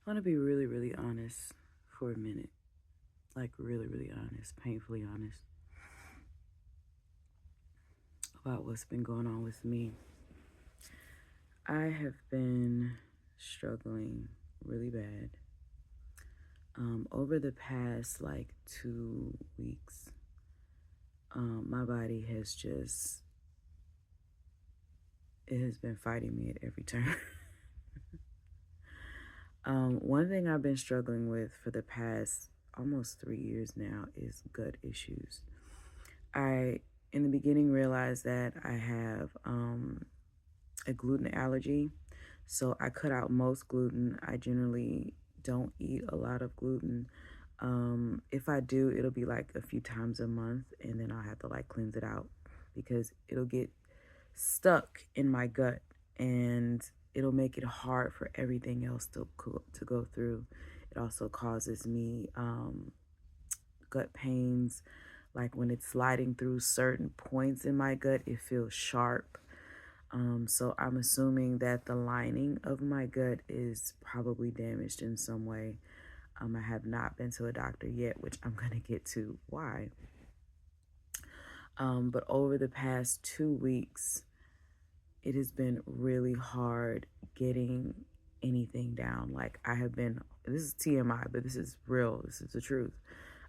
I want to be really, really honest for a minute. Like, really, really honest, painfully honest about what's been going on with me. I have been struggling really bad over the past like 2 weeks. My body has just, it has been fighting me at every turn. One thing I've been struggling with for the past almost 3 years now is gut issues. I, in the beginning, realized that I have a gluten allergy. So I cut out most gluten. I generally don't eat a lot of gluten. If I do, it'll be like a few times a month, and then I'll have to like cleanse it out because it'll get stuck in my gut and it'll make it hard for everything else to go through. It also causes me gut pains. Like when it's sliding through certain points in my gut, it feels sharp. So I'm assuming that the lining of my gut is probably damaged in some way. I have not been to a doctor yet, which I'm going to get to why. But over the past 2 weeks, it has been really hard getting anything down. Like I have been, this is TMI, but this is real. This is the truth.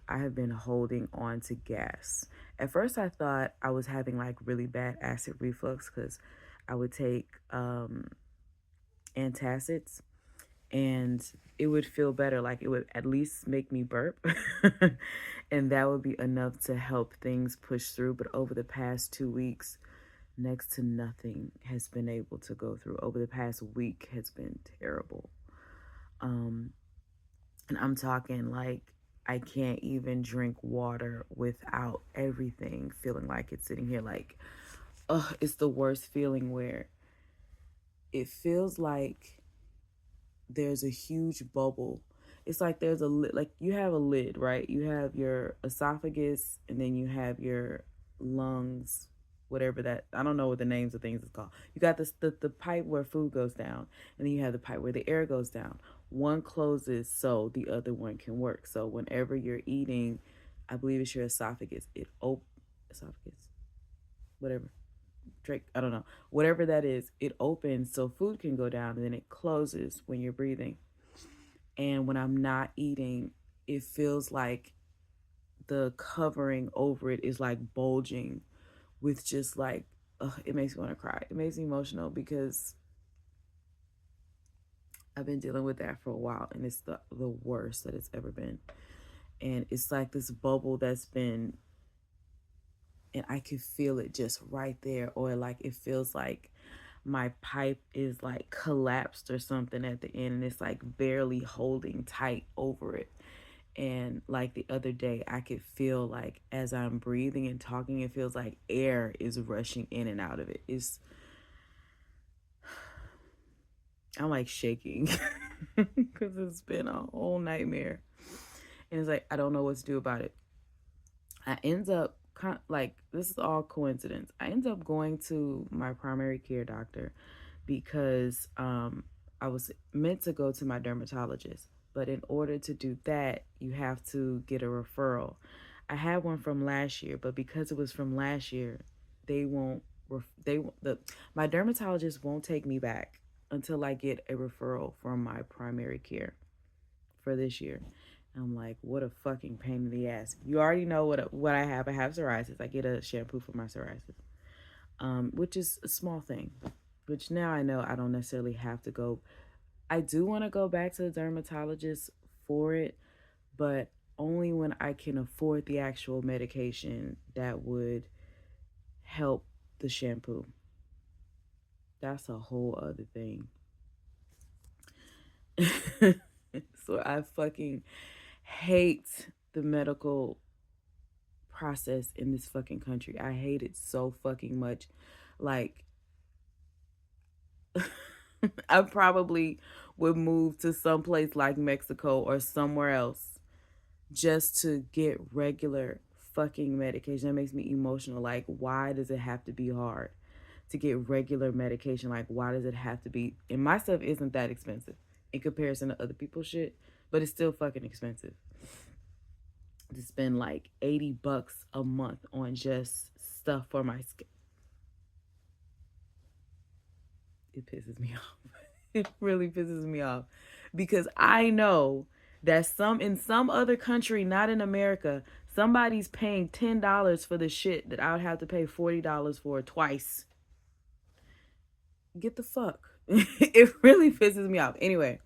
I have been holding on to gas. At first, I thought I was having like really bad acid reflux because I would take antacids and it would feel better. Like it would at least make me burp. And that would be enough to help things push through. But over the past 2 weeks, next to nothing has been able to go through. Over the past week has been terrible. Um, and I'm talking like I can't even drink water without everything feeling like it's sitting here like, oh, it's the worst feeling where it feels like there's a huge bubble. It's like there's a lid, like you have a lid, right? You have your esophagus and then you have your lungs, whatever that, I don't know what the names of things is called. You got the pipe where food goes down, and then you have the pipe where the air goes down. One closes so the other one can work. So whenever you're eating, I believe it's your esophagus. Esophagus, whatever. Drake, I don't know. Whatever that is, it opens so food can go down and then it closes when you're breathing. And when I'm not eating, it feels like the covering over it is like bulging with just like, it makes me want to cry. It makes me emotional because I've been dealing with that for a while and it's the worst that it's ever been. And it's like this bubble that's been, and I can feel it just right there. Or like it feels like my pipe is like collapsed or something at the end and it's like barely holding tight over it. And like the other day, I could feel like as I'm breathing and talking, it feels like air is rushing in and out of it. I'm like shaking because it's been a whole nightmare. And it's like, I don't know what to do about it. I end up, like, this is all coincidence. I end up going to my primary care doctor because I was meant to go to my dermatologist. But in order to do that, you have to get a referral. I had one from last year, but because it was from last year, they won't. My dermatologist won't take me back until I get a referral from my primary care for this year. I'm like, what a fucking pain in the ass. You already know what I have. I have psoriasis. I get a shampoo for my psoriasis, which is a small thing. Which now I know I don't necessarily have to go. I do want to go back to the dermatologist for it, but only when I can afford the actual medication that would help the shampoo. That's a whole other thing. So I fucking hate the medical process in this fucking country. I hate it so fucking much. Like, I probably would move to someplace like Mexico or somewhere else just to get regular fucking medication. That makes me emotional. Like, why does it have to be hard to get regular medication? Like, why does it have to be? And my stuff isn't that expensive. in comparison to other people's shit, but it's still fucking expensive to spend like $80 a month on just stuff for my skin. It pisses me off. It really pisses me off because I know that in some other country, not in America, somebody's paying $10 for the shit that I would have to pay $40 for twice. Get the fuck. It really pisses me off. Anyway,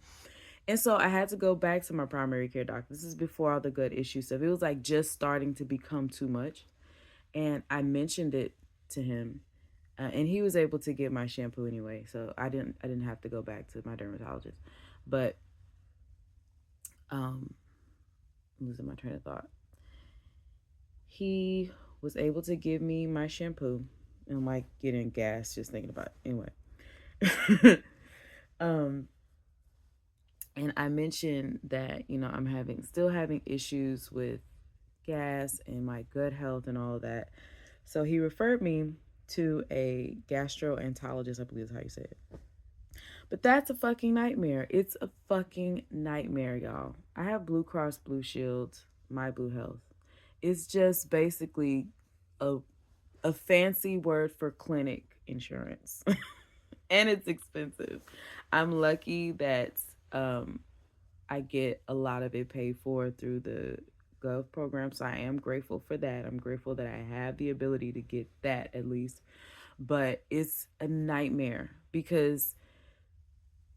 and so I had to go back to my primary care doctor. This is before all the gut issue stuff. It was like just starting to become too much. And I mentioned it to him. And he was able to get my shampoo anyway. So I didn't have to go back to my dermatologist. But I'm losing my train of thought. He was able to give me my shampoo. And I'm like getting gas just thinking about it. Anyway. um and I mentioned that, I'm still having issues with gas and my gut health and all that. So he referred me to a gastroenterologist, I believe is how you say it. But that's a fucking nightmare. It's a fucking nightmare, y'all. I have Blue Cross Blue Shield, My Blue Health. It's just basically a fancy word for clinic insurance. And it's expensive. I'm lucky that I get a lot of it paid for through the Gov program. So I am grateful for that. I'm grateful that I have the ability to get that at least. But it's a nightmare because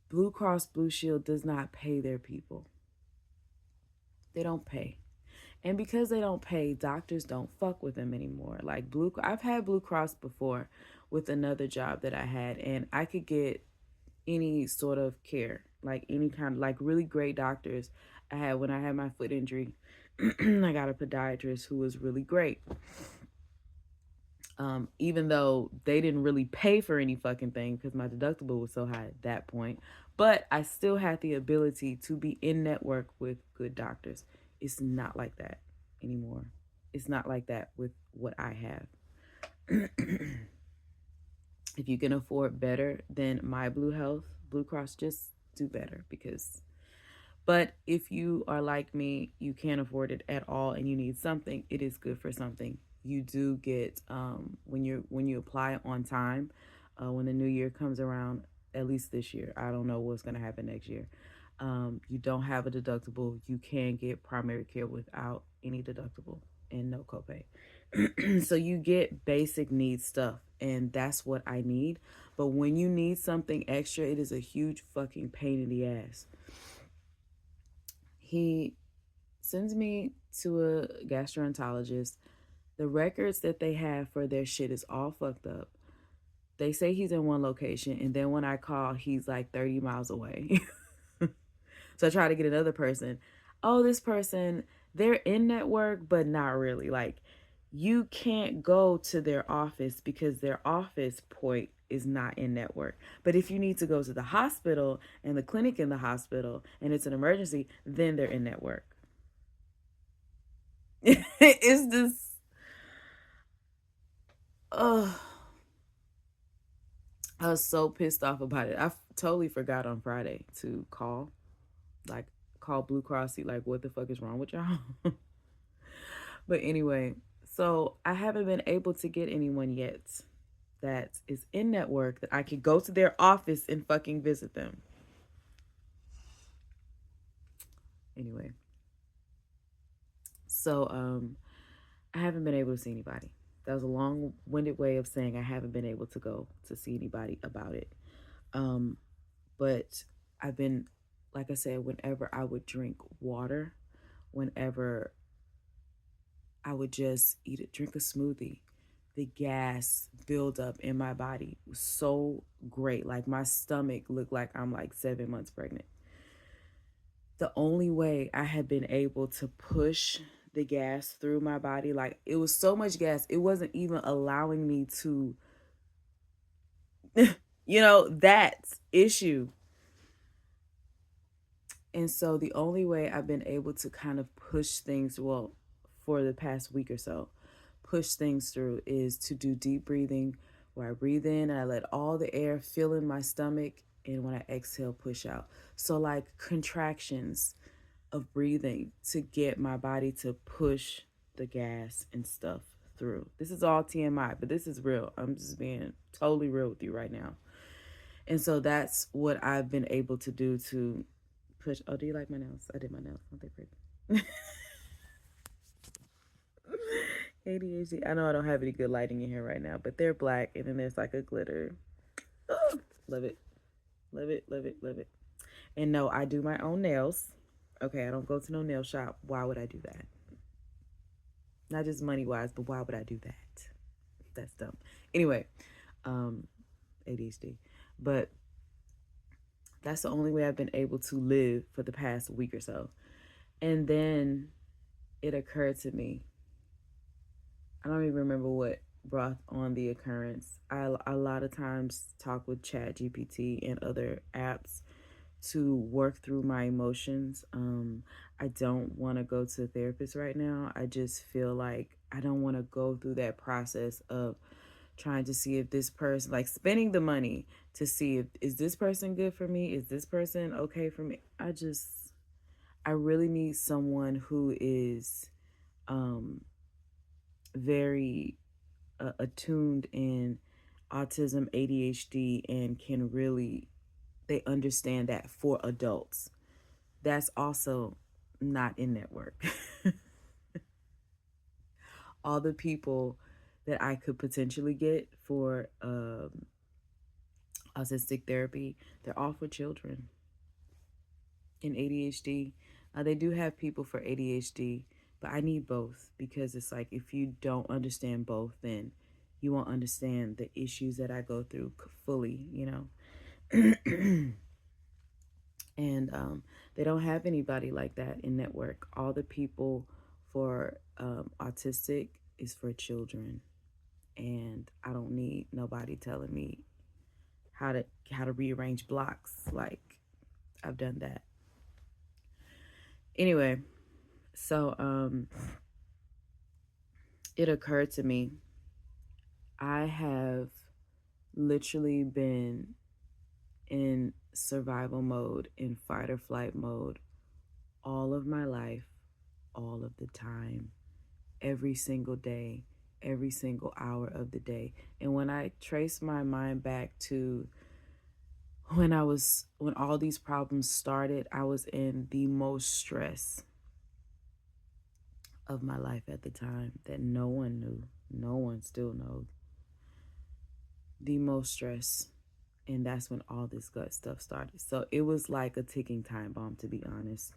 Blue Cross Blue Shield does not pay their people. They don't pay. And because they don't pay, doctors don't fuck with them anymore. Like I've had Blue Cross before with another job that I had, and I could get any sort of care, like any kind of like really great doctors. I had when I had my foot injury, I got a podiatrist who was really great. Even though they didn't really pay for any fucking thing because my deductible was so high at that point, but I still had the ability to be in network with good doctors. It's not like that anymore. It's not like that with what I have. If you can afford better than My Blue Health, Blue Cross, just do better but if you are like me, you can't afford it at all and you need something, it is good for something. You do get when you apply on time, when the new year comes around, at least this year. I don't know what's going to happen next year. You don't have a deductible. You can get primary care without any deductible and no copay. So you get basic needs stuff, and that's what I need. But when you need something extra, it is a huge fucking pain in the ass. He sends me to a gastroenterologist. The records that they have for their shit is all fucked up. They say he's in one location, and then when I call, he's like 30 miles away. So I try to get another person. Oh, this person, they're in network, but not really. Like, you can't go to their office because their office point is not in network. But if you need to go to the hospital and the clinic in the hospital and it's an emergency, then they're in network. It's just, oh, I was so pissed off about it. I totally forgot on Friday to call Blue Cross, see like what the fuck is wrong with y'all. But anyway, so I haven't been able to get anyone yet that is in network that I could go to their office and fucking visit them. Anyway, so I haven't been able to see anybody. That was a long-winded way of saying I haven't been able to go to see anybody about it. But I've been, like I said, whenever I would drink water, whenever I would just drink a smoothie, the gas buildup in my body was so great. Like my stomach looked like I'm like 7 months pregnant. The only way I had been able to push the gas through my body, like it was so much gas, it wasn't even allowing me to, that issue. And so the only way I've been able to kind of push things, well, for the past week or so, push things through is to do deep breathing where I breathe in and I let all the air fill in my stomach And when I exhale, push out. So, like contractions of breathing to get my body to push the gas and stuff through. This is all TMI, but this is real. I'm just being totally real with you right now. And so that's what I've been able to do to push. Oh, do you like my nails? I did my nails. Aren't they pretty? ADHD. I know I don't have any good lighting in here right now, but they're black and then there's like a glitter. Oh, love it. Love it. Love it. Love it. And no, I do my own nails. Okay, I don't go to no nail shop. Why would I do that? Not just money wise, but why would I do that? That's dumb. Anyway, um, ADHD. But that's the only way I've been able to live for the past week or so. And then it occurred to me, I don't even remember what brought on the occurrence. I a lot of times talk with Chat GPT and other apps to work through my emotions. I don't want to go to a therapist right now. I just feel like I don't want to go through that process of trying to see if this person, like spending the money to see if is this person good for me? Is this person okay for me? I really need someone who is very attuned in autism, ADHD, and can really, they understand that for adults. That's also not in network. All the people that I could potentially get for autistic therapy, they're all for children. In ADHD, they do have people for ADHD, but I need both because it's like if you don't understand both, then you won't understand the issues that I go through fully, you know. And they don't have anybody like that in network. All the people for autistic is for children, and I don't need nobody telling me how to rearrange blocks. Like I've done that. Anyway, so it occurred to me I have literally been in survival mode, in fight or flight mode all of my life, all of the time, every single day, every single hour of the day. And when I trace my mind back to when all these problems started, I was in the most stress of my life at the time that no one knew. No one still knows. The most stress. And that's when all this gut stuff started. So it was like a ticking time bomb, to be honest.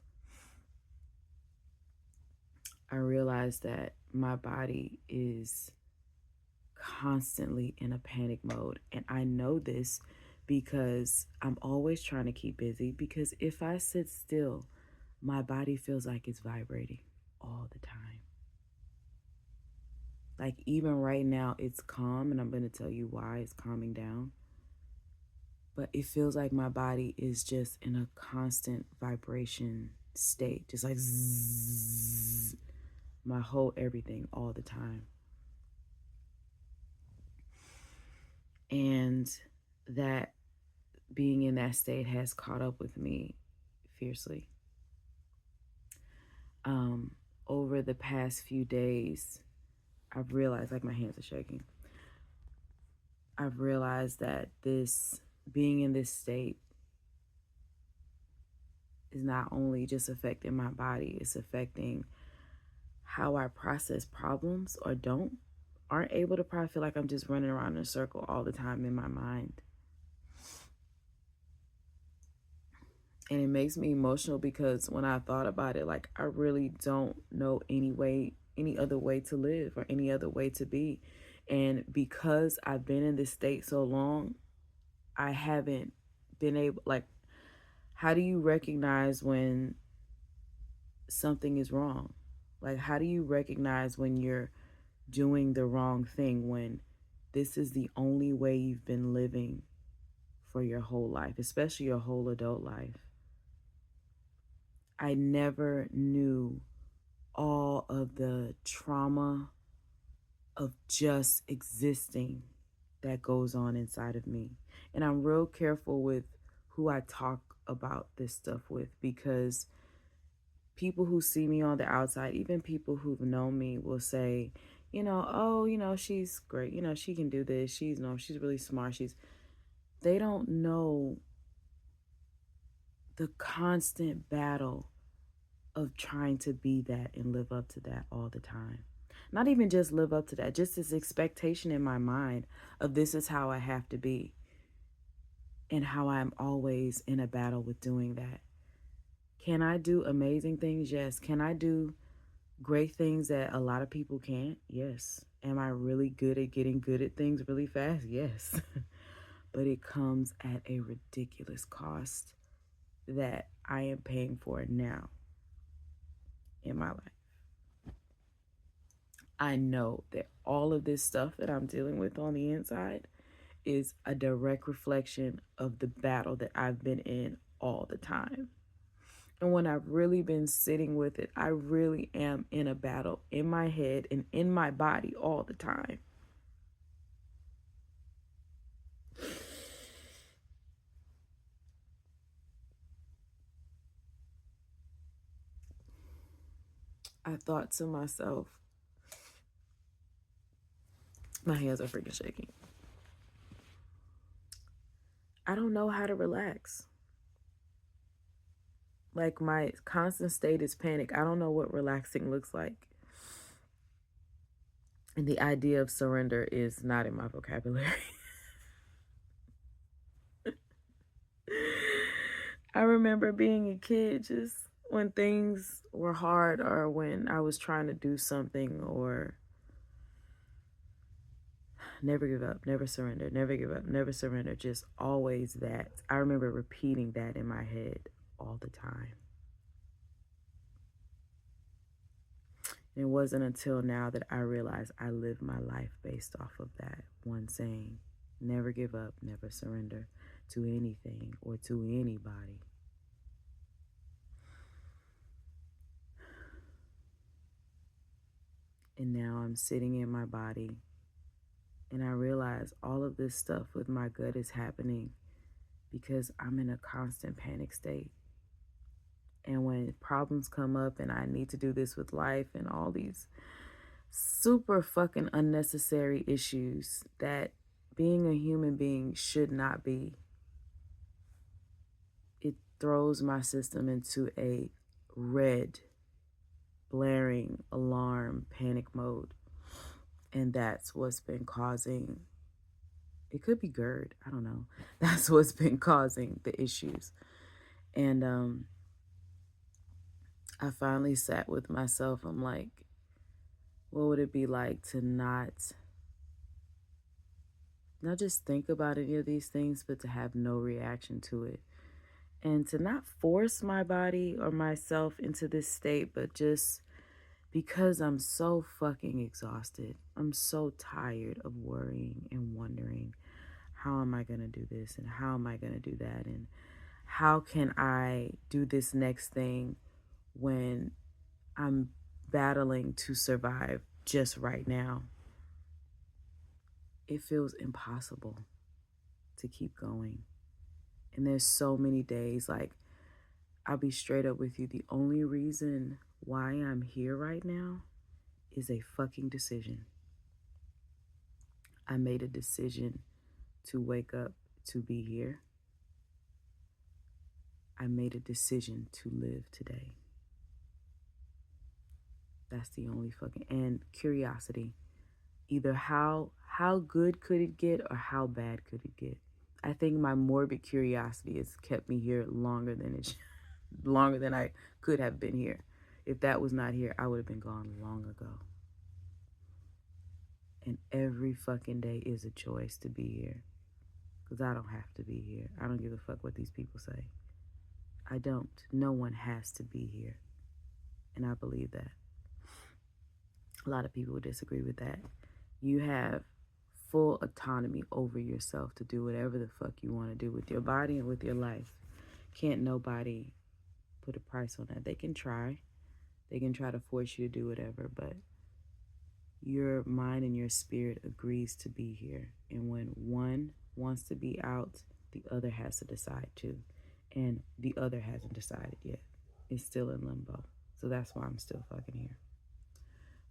I realized that my body is constantly in a panic mode. And I know this because I'm always trying to keep busy. Because if I sit still, my body feels like it's vibrating all the time. Like even right now, it's calm, and I'm going to tell you why it's calming down. But it feels like my body is just in a constant vibration state, just like zzz, my whole everything all the time. And that being in that state has caught up with me fiercely. Over the past few days, I've realized, like my hands are shaking. I've realized that this being in this state is not only just affecting my body, it's affecting how I process problems or aren't able to probably feel like I'm just running around in a circle all the time in my mind. And it makes me emotional because when I thought about it, like I really don't know any other way to live or any other way to be. And because I've been in this state so long, I haven't been able, like, how do you recognize when something is wrong? Like, how do you recognize when you're doing the wrong thing when this is the only way you've been living for your whole life, especially your whole adult life? I never knew all of the trauma of just existing that goes on inside of me. And I'm real careful with who I talk about this stuff with, because people who see me on the outside, even people who've known me, will say, oh, she's great. She can do this. She's really smart. They don't know the constant battle of trying to be that and live up to that all the time. Not even just live up to that, just this expectation in my mind of this is how I have to be, and how I'm always in a battle with doing that. Can I do amazing things? Yes. Can I do great things that a lot of people can't? Yes. Am I really good at getting good at things really fast? Yes. But it comes at a ridiculous cost that I am paying for now in my life. I know that all of this stuff that I'm dealing with on the inside is a direct reflection of the battle that I've been in all the time. And when I've really been sitting with it, I really am in a battle in my head and in my body all the time. I thought to myself, my hands are freaking shaking. I don't know how to relax. Like, my constant state is panic. I don't know what relaxing looks like. And the idea of surrender is not in my vocabulary. I remember being a kid, just when things were hard, or when I was trying to do something, or never give up, never surrender, never give up, never surrender, just always that. I remember repeating that in my head all the time. And it wasn't until now that I realized I live my life based off of that one saying: never give up, never surrender to anything or to anybody. And now I'm sitting in my body, and I realize all of this stuff with my gut is happening because I'm in a constant panic state. And when problems come up and I need to do this with life and all these super fucking unnecessary issues that being a human being should not be, it throws my system into a red, blaring alarm panic mode. And that's what's been causing, it could be GERD, I don't know. That's what's been causing the issues. And I finally sat with myself. I'm like, what would it be like to not just think about any of these things, but to have no reaction to it? And to not force my body or myself into this state, but just because I'm so fucking exhausted. I'm so tired of worrying and wondering, how am I going to do this? And how am I going to do that? And how can I do this next thing when I'm battling to survive just right now? It feels impossible to keep going. And there's so many days, like, I'll be straight up with you. The only reason why I'm here right now is a fucking decision. I made a decision to wake up to be here. I made a decision to live today. That's the only fucking, and curiosity. Either how good could it get or how bad could it get? I think my morbid curiosity has kept me here longer than I could have been here. If that was not here, I would have been gone long ago. And every fucking day is a choice to be here. Because I don't have to be here. I don't give a fuck what these people say. I don't. No one has to be here. And I believe that. A lot of people would disagree with that. You have full autonomy over yourself to do whatever the fuck you want to do with your body and with your life. Can't nobody put a price on that. They can try. They can try to force you to do whatever, but your mind and your spirit agrees to be here. And when one wants to be out, the other has to decide too. And the other hasn't decided yet. It's still in limbo. So that's why I'm still fucking here.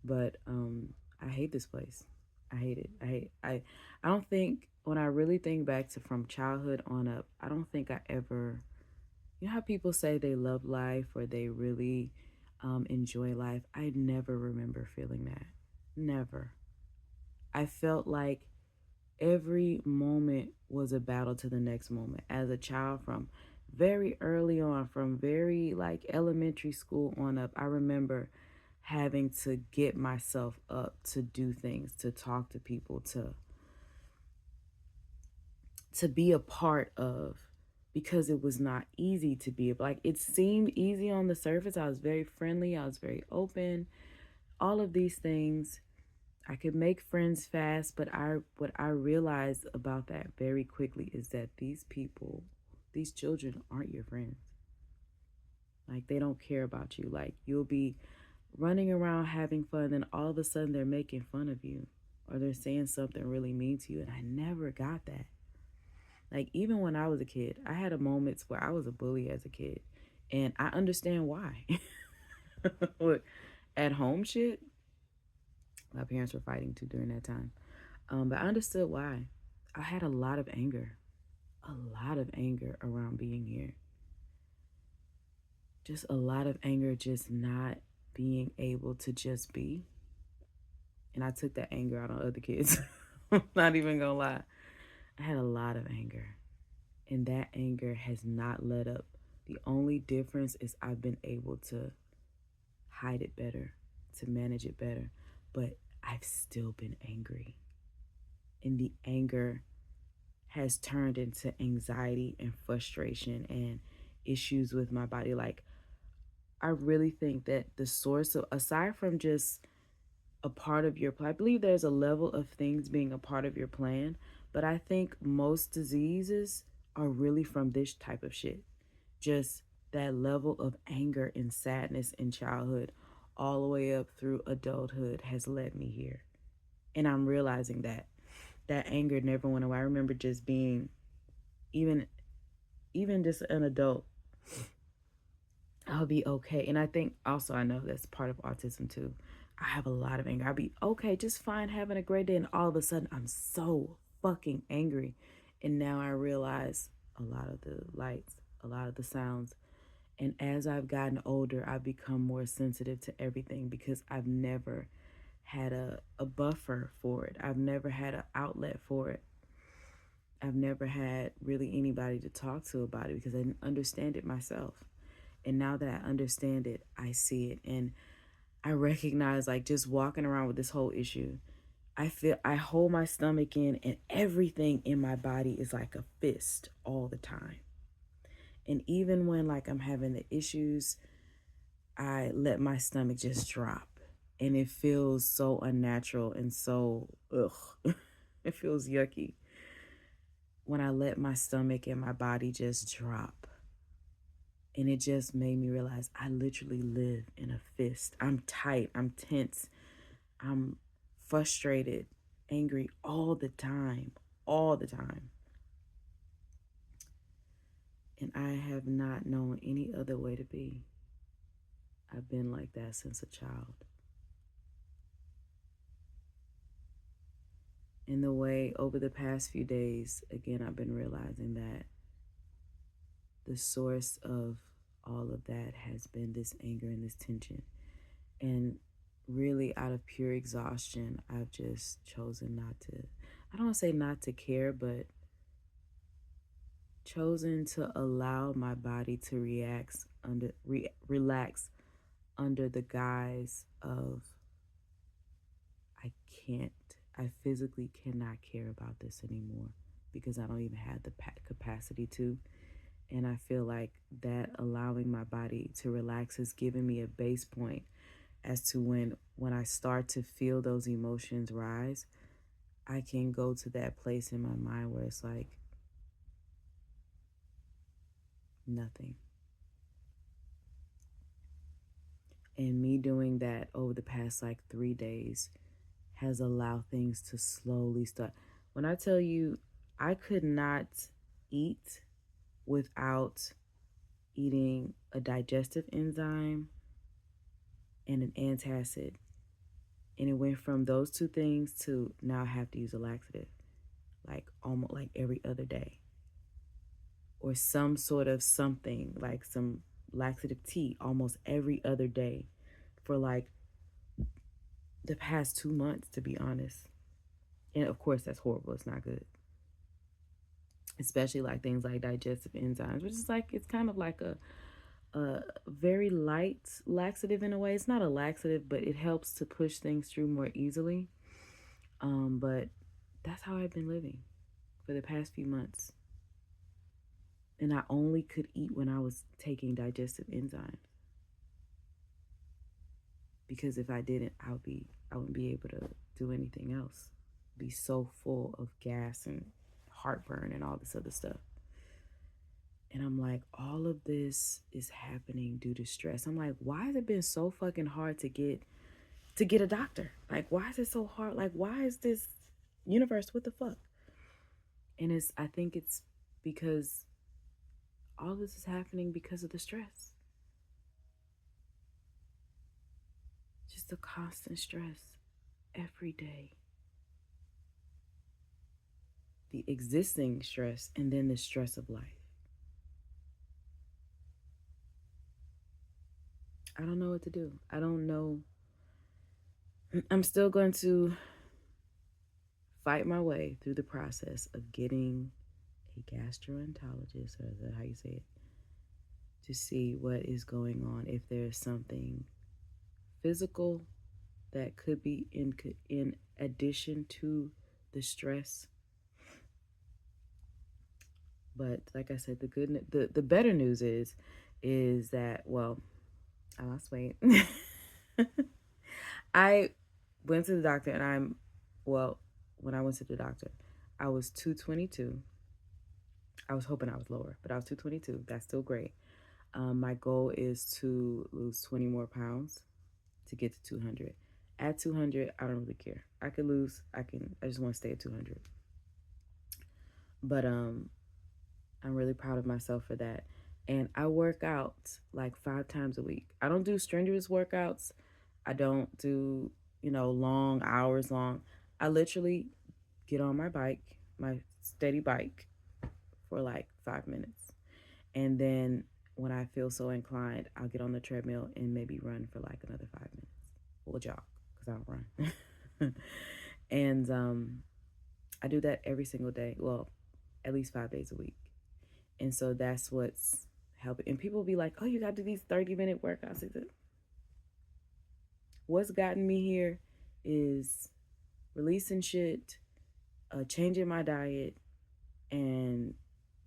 But I hate this place. I hate it. I don't think, when I really think back to from childhood on up, I don't think I ever, you know how people say they love life or they really enjoy life? I never remember feeling that. Never. I felt like every moment was a battle to the next moment. As a child, from very early on, from very like elementary school on up, I remember having to get myself up to do things, to talk to people, to be a part of, because it was not easy to be like, it seemed easy on the surface. I was very friendly, I was very open, all of these things. I could make friends fast, but what I realized about that very quickly is that these people, these children aren't your friends. Like, they don't care about you. Like, you'll be running around having fun, and all of a sudden they're making fun of you or they're saying something really mean to you. And I never got that. Like, even when I was a kid, I had a moments where I was a bully as a kid, and I understand why. Look, at home shit, my parents were fighting too during that time. But I understood why. I had a lot of anger around being here. Just a lot of anger, just not being able to just be. And I took that anger out on other kids. I'm not even gonna lie. I had a lot of anger, and that anger has not let up. The only difference is I've been able to hide it better, to manage it better, but I've still been angry. And the anger has turned into anxiety and frustration and issues with my body. Like, I really think that the source of, aside from just a part of your plan, I believe there's a level of things being a part of your plan, but I think most diseases are really from this type of shit. Just that level of anger and sadness in childhood all the way up through adulthood has led me here. And I'm realizing that that anger never went away. I remember just being, even just an adult, I'll be okay. And I think also, I know that's part of autism too. I have a lot of anger. I'll be okay, just fine, having a great day, and all of a sudden I'm so fucking angry. And now I realize a lot of the lights, a lot of the sounds. And as I've gotten older, I've become more sensitive to everything because I've never had a buffer for it. I've never had an outlet for it. I've never had really anybody to talk to about it because I didn't understand it myself. And now that I understand it, I see it. And I recognize, like, just walking around with this whole issue, I hold my stomach in, and everything in my body is like a fist all the time. And even when, like, I'm having the issues, I let my stomach just drop. And it feels so unnatural and so, ugh, it feels yucky when I let my stomach and my body just drop. And it just made me realize I literally live in a fist. I'm tight, I'm tense, I'm frustrated, angry all the time, all the time. And I have not known any other way to be. I've been like that since a child. In the way, over the past few days, again, I've been realizing that the source of all of that has been this anger and this tension. And really, out of pure exhaustion, I've just chosen not to, I don't want to say not to care, but chosen to allow my body to relax under the guise of, I can't, I physically cannot care about this anymore because I don't even have the capacity to. And I feel like that allowing my body to relax has given me a base point as to when I start to feel those emotions rise, I can go to that place in my mind where it's like nothing. And me doing that over the past like 3 days has allowed things to slowly start. When I tell you, I could not eat without eating a digestive enzyme and an antacid. And it went from those two things to now I have to use a laxative, like almost like every other day, or some sort of something like some laxative tea almost every other day for like the past 2 months, to be honest. And of course, that's horrible. It's not good, especially like things like digestive enzymes, which is like it's kind of like a very light laxative in a way. It's not a laxative, but it helps to push things through more easily. But that's how I've been living for the past few months. And I only could eat when I was taking digestive enzymes. Because if I didn't, I wouldn't be able to do anything else. Be so full of gas and heartburn and all this other stuff. And I'm like, all of this is happening due to stress. I'm like, why has it been so fucking hard to get a doctor? Like, why is it so hard? Like, why is this universe? What the fuck? And I think it's because all this is happening because of the stress. Just the constant stress every day. The existing stress and then the stress of life. I don't know what to do. I don't know. I'm still going to fight my way through the process of getting a gastroenterologist, or is that how you say it, to see what is going on. If there's something physical that could be in addition to the stress. But like I said, the better news is that, well, I lost weight. I went to the doctor and when I went to the doctor, I was 222. I was hoping I was lower, but I was 222. That's still great. My goal is to lose 20 more pounds to get to 200. At 200, I don't really care. I could lose. I just want to stay at 200. But I'm really proud of myself for that. And I work out like 5 times a week. I don't do strenuous workouts. I don't do, long hours long. I literally get on my bike, my steady bike, for like 5 minutes. And then when I feel so inclined, I'll get on the treadmill and maybe run for like another 5 minutes. Or jog, because I don't run. And I do that every single day. Well, at least 5 days a week. And so that's what's helping. And people be like, oh, you got to do these 30-minute workouts. What's gotten me here is releasing shit, changing my diet, and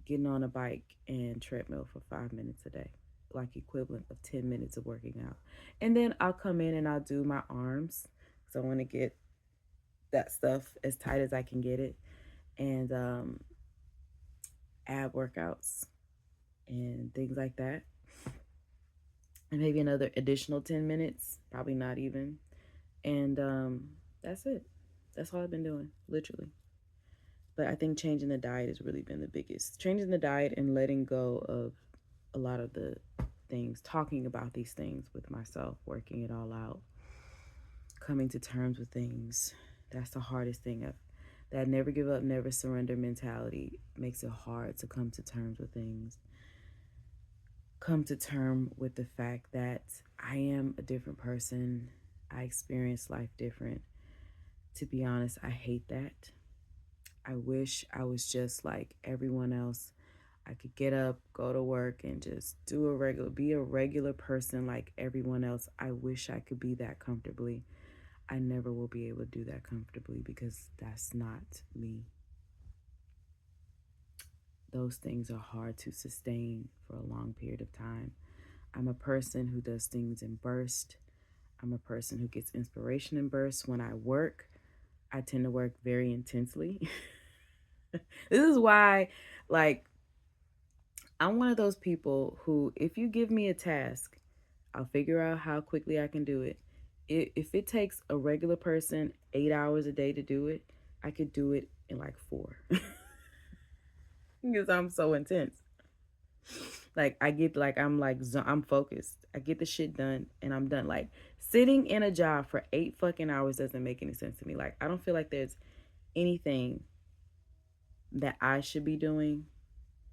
getting on a bike and treadmill for 5 minutes a day, like equivalent of 10 minutes of working out. And then I'll come in and I'll do my arms, because I want to get that stuff as tight as I can get it, and ab workouts and things like that. And maybe another additional 10 minutes, probably not even. And that's it. That's all I've been doing, literally. But I think changing the diet has really been the biggest. Changing the diet and letting go of a lot of the things, talking about these things with myself, working it all out, coming to terms with things. That's the hardest thing. That never give up, never surrender mentality makes it hard to come to terms with things. Come to term with the fact that I am a different person. I experience life different. To be honest, I hate that. I wish I was just like everyone else. I could get up, go to work, and just be a regular person like everyone else. I wish I could be that comfortably. I never will be able to do that comfortably because that's not me. Those things are hard to sustain for a long period of time. I'm a person who does things in bursts. I'm a person who gets inspiration in bursts. When I work, I tend to work very intensely. This is why, like, I'm one of those people who, if you give me a task, I'll figure out how quickly I can do it. If it takes a regular person 8 hours a day to do it, I could do it in like 4. because I'm so intense. Like I get like I'm focused. I get the shit done and I'm done. Like sitting in a job for 8 fucking hours doesn't make any sense to me. Like I don't feel like there's anything that I should be doing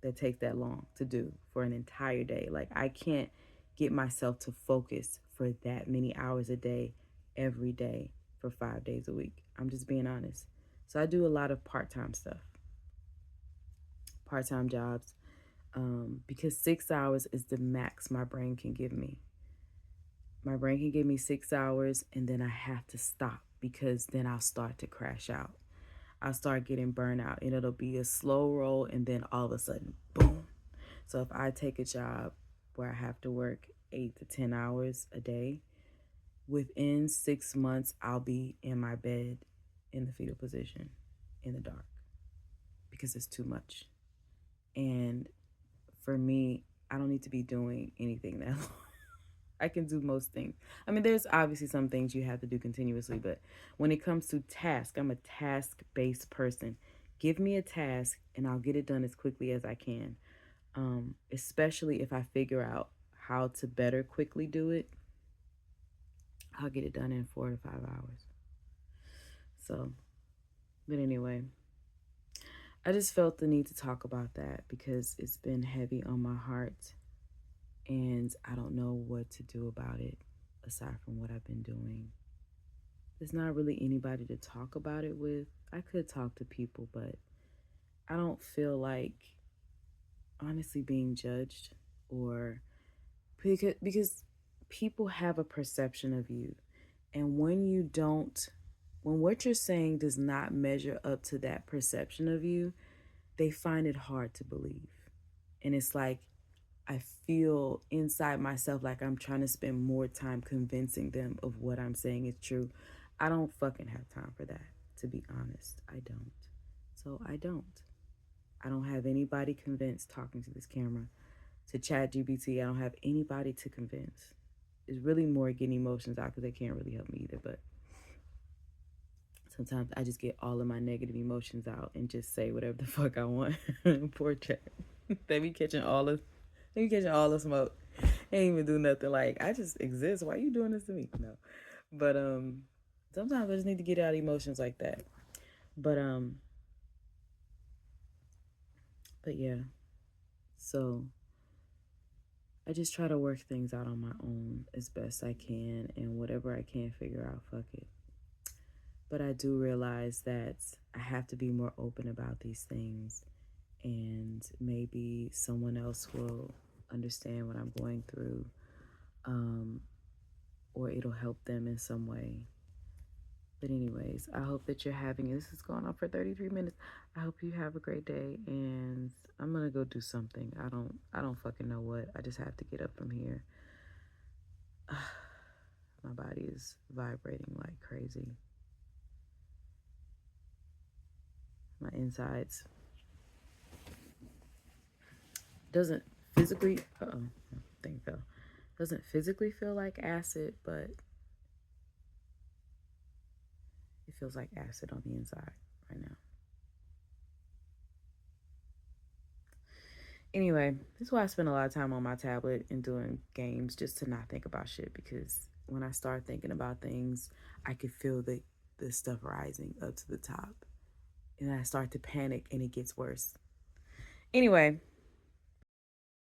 that takes that long to do for an entire day. Like I can't get myself to focus for that many hours a day every day for 5 days a week. I'm just being honest. So I do a lot of part-time stuff, part-time jobs, because 6 hours is the max my brain can give me. My brain can give me 6 hours and then I have to stop because then I'll start to crash out. I'll start getting burnout and it'll be a slow roll and then all of a sudden, boom. So if I take a job where I have to work 8 to 10 hours a day, within 6 months, I'll be in my bed in the fetal position in the dark because it's too much. And for me, I don't need to be doing anything that long. I can do most things. I mean, there's obviously some things you have to do continuously, but when it comes to task, I'm a task based person. Give me a task and I'll get it done as quickly as I can. Especially if I figure out how to better quickly do it, I'll get it done in 4 to 5 hours. So, but anyway, I just felt the need to talk about that because it's been heavy on my heart and I don't know what to do about it aside from what I've been doing. There's not really anybody to talk about it with. I could talk to people, but I don't feel like honestly being judged or because people have a perception of you. And when what you're saying does not measure up to that perception of you, they find it hard to believe. And it's like I feel inside myself like I'm trying to spend more time convincing them of what I'm saying is true. I don't fucking have time for that, to be honest. I don't. So I don't. I don't have anybody convinced talking to this camera. To ChatGPT, I don't have anybody to convince. It's really more getting emotions out because they can't really help me either. But sometimes I just get all of my negative emotions out and just say whatever the fuck I want. Poor Chat. They be catching all the smoke. They ain't even do nothing. Like I just exist. Why are you doing this to me? No. But sometimes I just need to get out emotions like that. But yeah. So I just try to work things out on my own as best I can and whatever I can't figure out, fuck it. But I do realize that I have to be more open about these things and maybe someone else will understand what I'm going through, or it'll help them in some way. But anyways, I hope that you're having, this is going on for 33 minutes. I hope you have a great day and I'm gonna go do something. I don't fucking know what. I just have to get up from here. My body is vibrating like crazy. My insides doesn't physically thing fell. Doesn't physically feel like acid, but it feels like acid on the inside right now. Anyway, this is why I spend a lot of time on my tablet and doing games just to not think about shit because when I start thinking about things, I could feel the stuff rising up to the top. And I start to panic and it gets worse. Anyway,